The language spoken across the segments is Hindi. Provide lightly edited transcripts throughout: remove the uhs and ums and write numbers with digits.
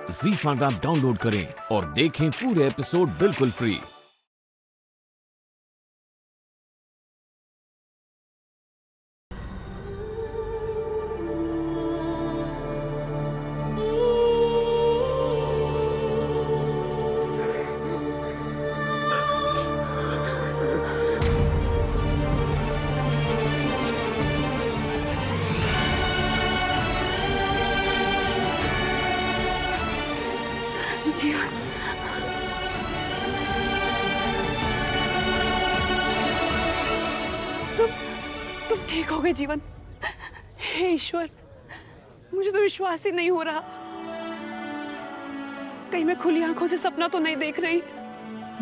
ZEE5 ऐप डाउनलोड करें और देखें पूरे एपिसोड बिल्कुल फ्री। जीवन, तुम ठीक हो गए जीवन। हे ईश्वर, मुझे तो विश्वास ही नहीं हो रहा। कहीं मैं खुली आंखों से सपना तो नहीं देख रही?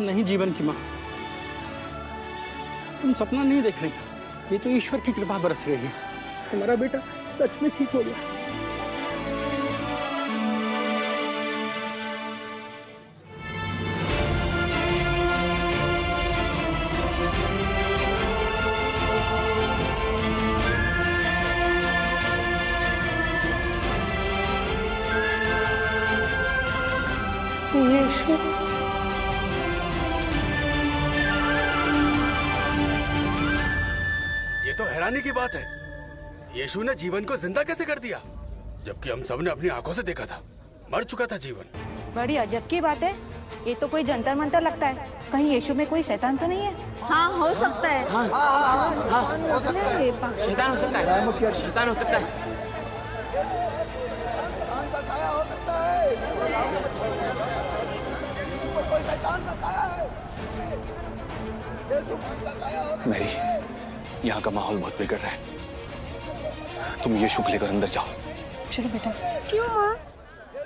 नहीं जीवन की माँ, तुम सपना नहीं देख रही, ये तो ईश्वर की कृपा बरस रही है। हमारा बेटा सच में ठीक हो गया। ये तो हैरानी की बात है, यीशु ने जीवन को जिंदा कैसे कर दिया, जबकि हम सब ने अपनी आंखों से देखा था मर चुका था जीवन। बड़ी अजब की बात है, ये तो कोई जंतर मंतर लगता है। कहीं यीशु में कोई शैतान तो नहीं है? हाँ, हो सकता है। शैतान हो सकता है, शैतान हो सकता है। मैरी, यहाँ का माहौल बहुत बिगड़ रहा है, तुम यीशु को लेकर अंदर जाओ। चलो बेटा। क्यों माँ,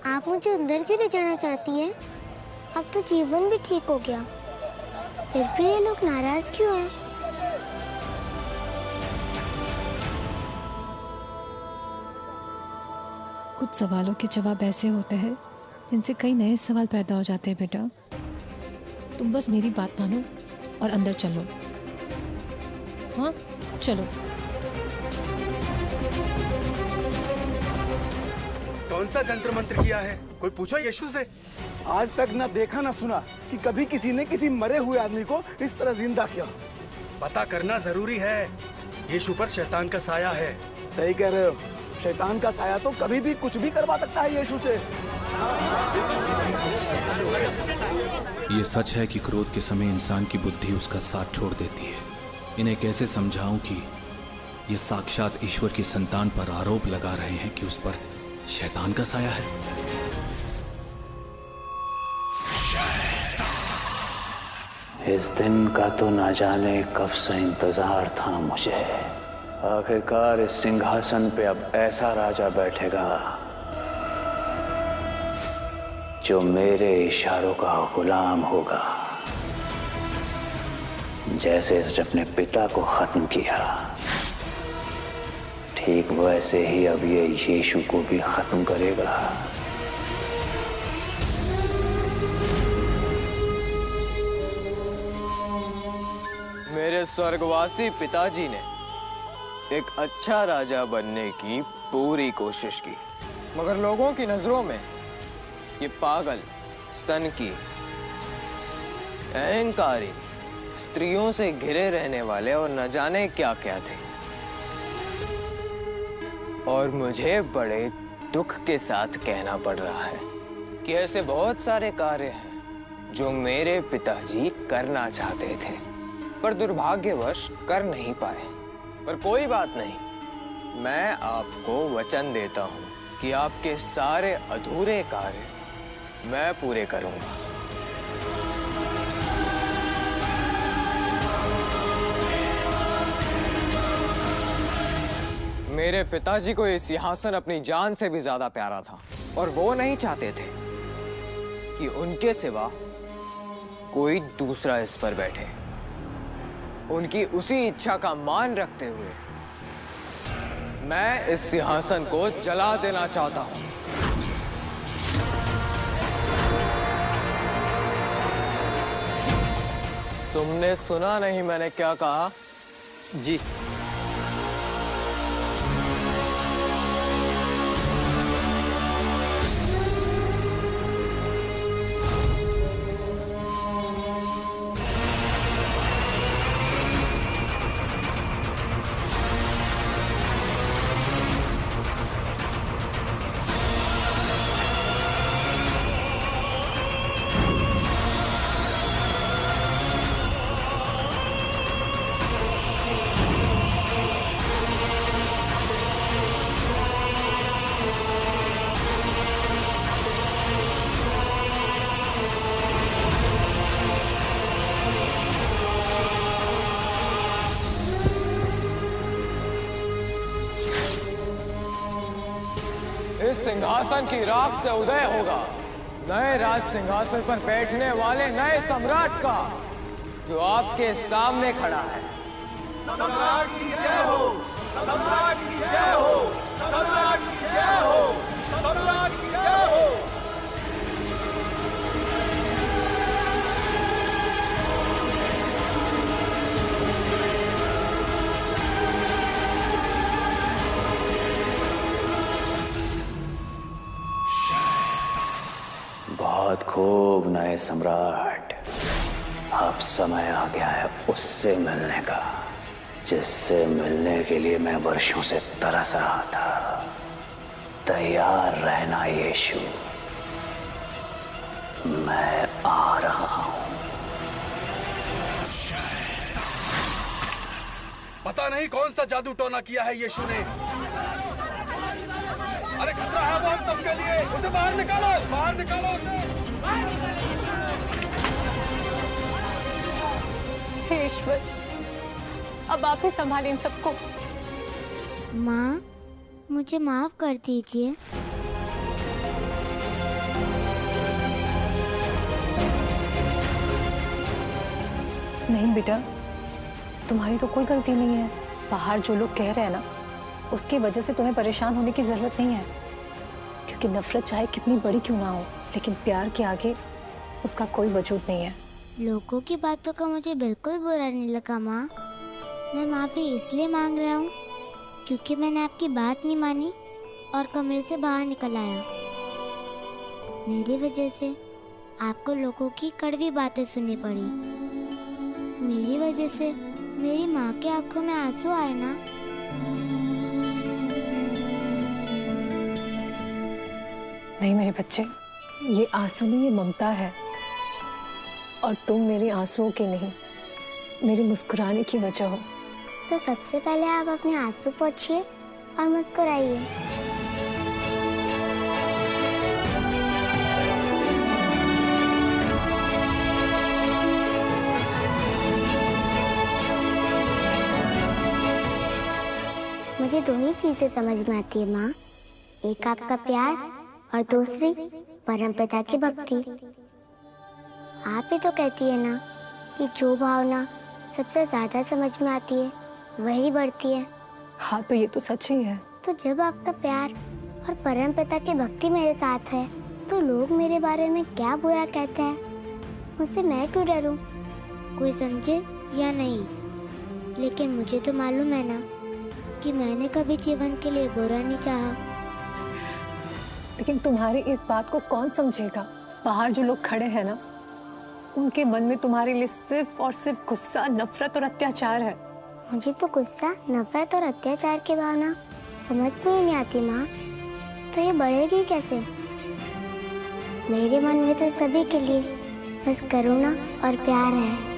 आप मुझे अंदर क्यों ले जाना चाहती है? अब तो जीवन भी ठीक हो गया, फिर भी ये लोग नाराज क्यों हैं? कुछ सवालों के जवाब ऐसे होते हैं जिनसे कई नए सवाल पैदा हो जाते हैं बेटा। तुम बस मेरी बात मानो और अंदर चलो। हाँ, चलो। कौन सा जंतर मंत्र किया है, कोई पूछो यीशु से। आज तक ना देखा ना सुना कि कभी किसी ने किसी मरे हुए आदमी को इस तरह जिंदा किया। पता करना जरूरी है, यीशु पर शैतान का साया है। सही कह रहे हो, शैतान का साया तो कभी भी कुछ भी करवा सकता है यीशु से। ये सच है कि क्रोध के समय इंसान की बुद्धि उसका साथ छोड़ देती है। इन्हें कैसे समझाऊं कि ये साक्षात ईश्वर की संतान पर आरोप लगा रहे हैं कि उस पर शैतान का साया है। इस दिन का तो ना जाने कब से इंतजार था मुझे। आखिरकार इस सिंहासन पे अब ऐसा राजा बैठेगा जो मेरे इशारों का गुलाम होगा, जैसे इसने अपने पिता को खत्म किया, ठीक वैसे ही अब ये यीशु को भी खत्म करेगा। मेरे स्वर्गवासी पिताजी ने एक अच्छा राजा बनने की पूरी कोशिश की, मगर लोगों की नजरों में ये पागल, सनकी, अहंकारी, स्त्रियों से घिरे रहने वाले और न जाने क्या क्या थे। और मुझे बड़े दुख के साथ कहना पड़ रहा है कि ऐसे बहुत सारे कार्य हैं जो मेरे पिताजी करना चाहते थे, पर दुर्भाग्यवश कर नहीं पाए। पर कोई बात नहीं, मैं आपको वचन देता हूं कि आपके सारे अधूरे कार्य मैं पूरे करूंगा। मेरे पिताजी को ये सिंहासन अपनी जान से भी ज्यादा प्यारा था, और वो नहीं चाहते थे कि उनके सिवा कोई दूसरा इस पर बैठे। उनकी उसी इच्छा का मान रखते हुए मैं इस सिंहासन को जला देना चाहता हूं। तुमने सुना नहीं मैंने क्या कहा? जी। सिंहासन की राख से उदय होगा, नए राज सिंहासन पर बैठने वाले नए सम्राट का, जो आपके सामने खड़ा है। सम्राट की जय हो, सम्राट की जय हो, सम्राट की जय हो, सम्राट की जय हो। बहुत खूब नए सम्राट, अब समय आ गया है उससे मिलने का, जिससे मिलने के लिए मैं वर्षों से तरस रहा था। तैयार रहना यीशु, मैं आ रहा हूं। पता नहीं कौन सा जादू टोना किया है यीशु ने। अरे खतरा है वो हम सबके लिए, उसे बाहर निकालो, बाहर निकालो उसे। हे ईश्वर, अब आप ही संभालें इन सबको। माँ, मुझे माफ कर दीजिए। नहीं बेटा, तुम्हारी तो कोई गलती नहीं है। बाहर जो लोग कह रहे हैं ना, उसकी वजह से तुम्हें परेशान होने की जरूरत नहीं है, क्योंकि नफरत चाहे कितनी बड़ी क्यों ना हो, लेकिन प्यार के आगे उसका कोई वजूद नहीं है। लोगों की बातों का मुझे बिल्कुल बुरा नहीं लगा माँ। मैं माफी इसलिए मांग रहा हूँ क्योंकि मैंने आपकी बात नहीं मानी और कमरे से बाहर निकल आया। मेरी वजह से आपको लोगों की कड़वी बातें सुननी पड़ी। मेरी वजह से मेरी माँ के आंखों में आंसू आए ना। नहीं मेरे बच्चे, ये आंसू नहीं, ये ममता है। और तुम मेरे आंसुओं के नहीं, मेरे मुस्कुराने की वजह हो। तो सबसे पहले आप अपने आंसू पोंछिए और मुस्कुराइए। मुझे दो ही चीजें समझ में आती है माँ, एक आपका प्यार और दूसरी परमपिता की भक्ति। आप ही तो कहती है ना कि जो भावना सबसे ज्यादा समझ में आती है वही बढ़ती है। हाँ तो ये तो सच ही है। तो जब आपका प्यार और परमपिता की भक्ति मेरे साथ है, तो लोग मेरे बारे में क्या बुरा कहते हैं, मुझसे मैं क्यों डरूं? कोई समझे या नहीं, लेकिन मुझे तो मालूम है ना कि मैंने कभी जीवन के लिए बुरा नहीं चाहा। लेकिन तुम्हारी इस बात को कौन समझेगा? बाहर जो लोग खड़े हैं ना, उनके मन में तुम्हारे लिए सिर्फ और सिर्फ गुस्सा, नफरत और अत्याचार है। मुझे तो गुस्सा, नफरत और अत्याचार की भावना समझ में ही नहीं आती माँ। तो ये बढ़ेगी कैसे? मेरे मन में तो सभी के लिए बस करुणा और प्यार है।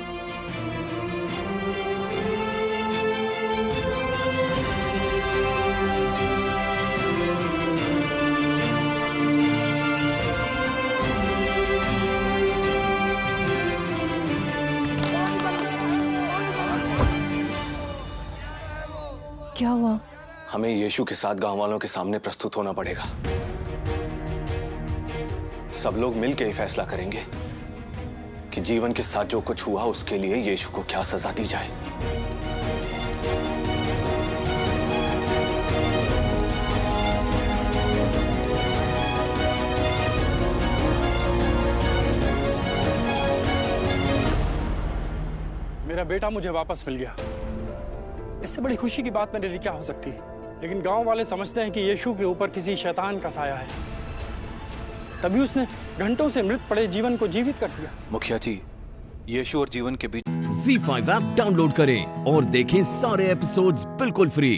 क्या हुआ? हमें यीशु के साथ गांव वालों के सामने प्रस्तुत होना पड़ेगा। सब लोग मिलकर ही फैसला करेंगे कि जीवन के साथ जो कुछ हुआ उसके लिए यीशु को क्या सजा दी जाए। मेरा बेटा मुझे वापस मिल गया। इससे बड़ी खुशी की बात मेरे लिए क्या हो सकती है? लेकिन गांव वाले समझते हैं कि यीशु के ऊपर किसी शैतान का साया है, तभी उसने घंटों से मृत पड़े जीवन को जीवित कर दिया। मुखिया जी, यीशु और जीवन के बीच ZEE5 ऐप डाउनलोड करें और देखें सारे एपिसोड्स बिल्कुल फ्री।